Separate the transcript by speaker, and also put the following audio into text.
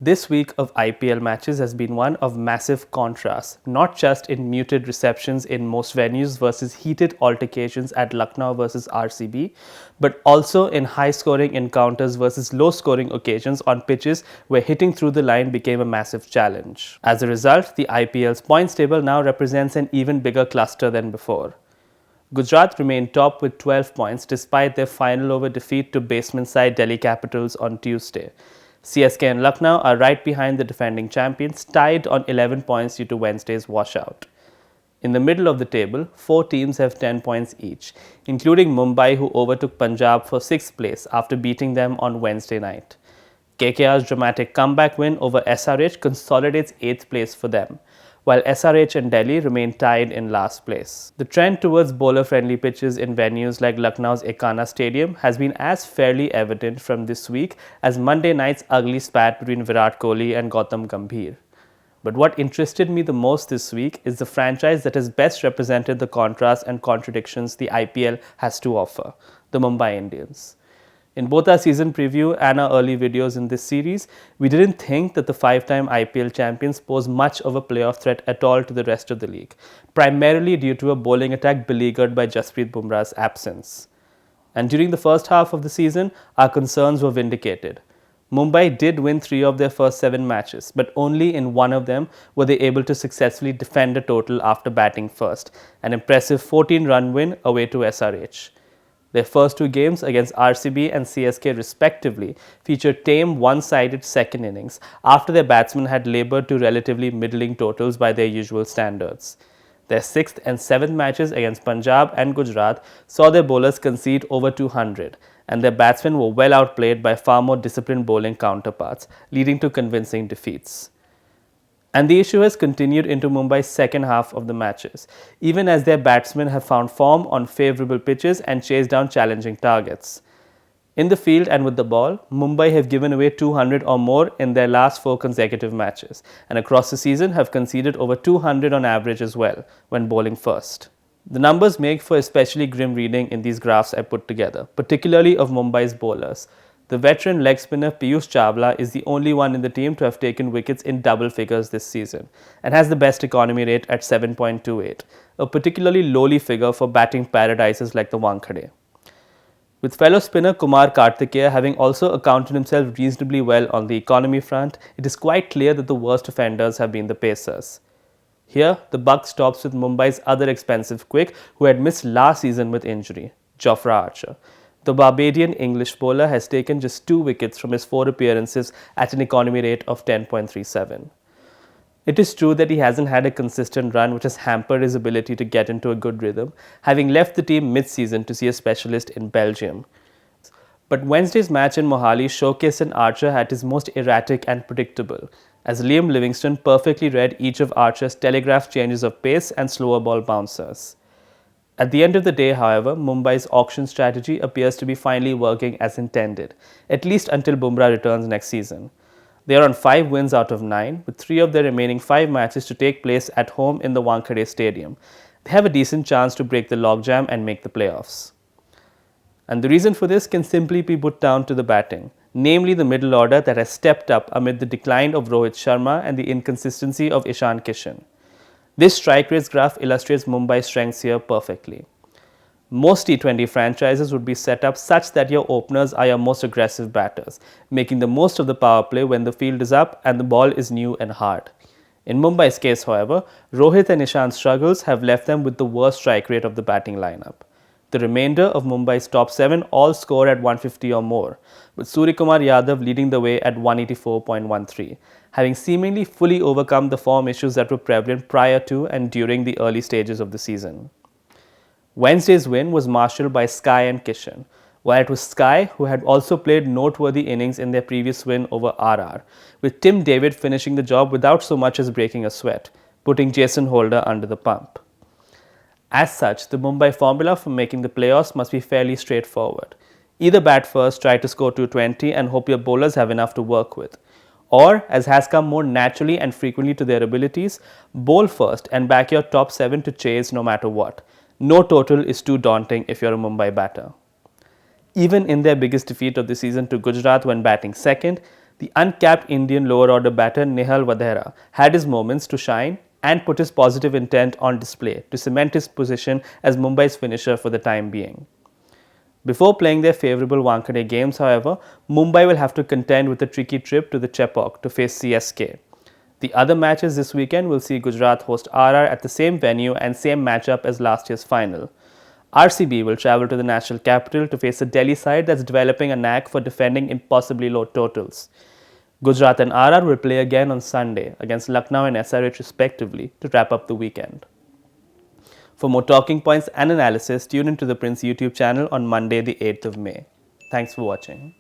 Speaker 1: This week of IPL matches has been one of massive contrasts, not just in muted receptions in most venues versus heated altercations at Lucknow versus RCB, but also in high-scoring encounters versus low-scoring occasions on pitches where hitting through the line became a massive challenge. As a result, the IPL's points table now represents an even bigger cluster than before. Gujarat remained top with 12 points despite their final over defeat to batsman side Delhi Capitals on Tuesday. CSK and Lucknow are right behind the defending champions, tied on 11 points due to Wednesday's washout. In the middle of the table, 4 teams have 10 points each, including Mumbai, who overtook Punjab for 6th place after beating them on Wednesday night. KKR's dramatic comeback win over SRH consolidates 8th place for them, while SRH and Delhi remain tied in last place. The trend towards bowler-friendly pitches in venues like Lucknow's Ekana Stadium has been as fairly evident from this week as Monday night's ugly spat between Virat Kohli and Gautam Gambhir. But what interested me the most this week is the franchise that has best represented the contrasts and contradictions the IPL has to offer, the Mumbai Indians. In both our season preview and our early videos in this series, we didn't think that the 5-time IPL champions pose much of a playoff threat at all to the rest of the league, primarily due to a bowling attack beleaguered by Jasprit Bumrah's absence. And during the first half of the season, our concerns were vindicated. Mumbai did win 3 of their first 7 matches, but only in one of them were they able to successfully defend a total after batting first, an impressive 14-run win away to SRH. Their first 2 games against RCB and CSK respectively featured tame one-sided second innings after their batsmen had laboured to relatively middling totals by their usual standards. Their 6th and 7th matches against Punjab and Gujarat saw their bowlers concede over 200, and their batsmen were well outplayed by far more disciplined bowling counterparts, leading to convincing defeats. And the issue has continued into Mumbai's second half of the matches, even as their batsmen have found form on favourable pitches and chased down challenging targets. In the field and with the ball, Mumbai have given away 200 or more in their last 4 consecutive matches, and across the season have conceded over 200 on average as well, when bowling first. The numbers make for especially grim reading in these graphs I put together, particularly of Mumbai's bowlers. The veteran leg spinner Piyush Chawla is the only one in the team to have taken wickets in double figures this season and has the best economy rate at 7.28, a particularly lowly figure for batting paradises like the Wankhede. With fellow spinner Kumar Karthikeya having also accounted himself reasonably well on the economy front, it is quite clear that the worst offenders have been the pacers. Here, the buck stops with Mumbai's other expensive quick who had missed last season with injury, Jofra Archer. The Barbadian English bowler has taken just 2 wickets from his 4 appearances at an economy rate of 10.37. It is true that he hasn't had a consistent run, which has hampered his ability to get into a good rhythm, having left the team mid-season to see a specialist in Belgium. But Wednesday's match in Mohali showcased an Archer at his most erratic and predictable, as Liam Livingstone perfectly read each of Archer's telegraphed changes of pace and slower ball bouncers. At the end of the day, however, Mumbai's auction strategy appears to be finally working as intended, at least until Bumrah returns next season. They are on 5 wins out of 9, with 3 of their remaining 5 matches to take place at home in the Wankhede Stadium. They have a decent chance to break the logjam and make the playoffs. And the reason for this can simply be put down to the batting, namely the middle order that has stepped up amid the decline of Rohit Sharma and the inconsistency of Ishan Kishan. This strike rates graph illustrates Mumbai's strengths here perfectly. Most T20 franchises would be set up such that your openers are your most aggressive batters, making the most of the power play when the field is up and the ball is new and hard. In Mumbai's case, however, Rohit and Ishan's struggles have left them with the worst strike rate of the batting lineup. The remainder of Mumbai's top 7 all score at 150 or more, with Suryakumar Yadav leading the way at 184.13, having seemingly fully overcome the form issues that were prevalent prior to and during the early stages of the season. Wednesday's win was marshalled by Sky and Kishan, while it was Sky who had also played noteworthy innings in their previous win over RR, with Tim David finishing the job without so much as breaking a sweat, putting Jason Holder under the pump. As such, the Mumbai formula for making the playoffs must be fairly straightforward. Either bat first, try to score 220 and hope your bowlers have enough to work with. Or, as has come more naturally and frequently to their abilities, bowl first and back your top 7 to chase no matter what. No total is too daunting if you're a Mumbai batter. Even in their biggest defeat of the season to Gujarat when batting second, The uncapped Indian lower order batter Nehal Vadera had his moments to shine and put his positive intent on display to cement his position as Mumbai's finisher for the time being. Before playing their favourable Wankhede games, however, Mumbai will have to contend with a tricky trip to the Chepauk to face CSK. The other matches this weekend will see Gujarat host RR at the same venue and same matchup as last year's final. RCB will travel to the national capital to face a Delhi side that's developing a knack for defending impossibly low totals. Gujarat and RR will play again on Sunday against Lucknow and SRH respectively to wrap up the weekend. For more talking points and analysis, tune into The Print's YouTube channel on Monday, the 8th of May. Thanks for watching.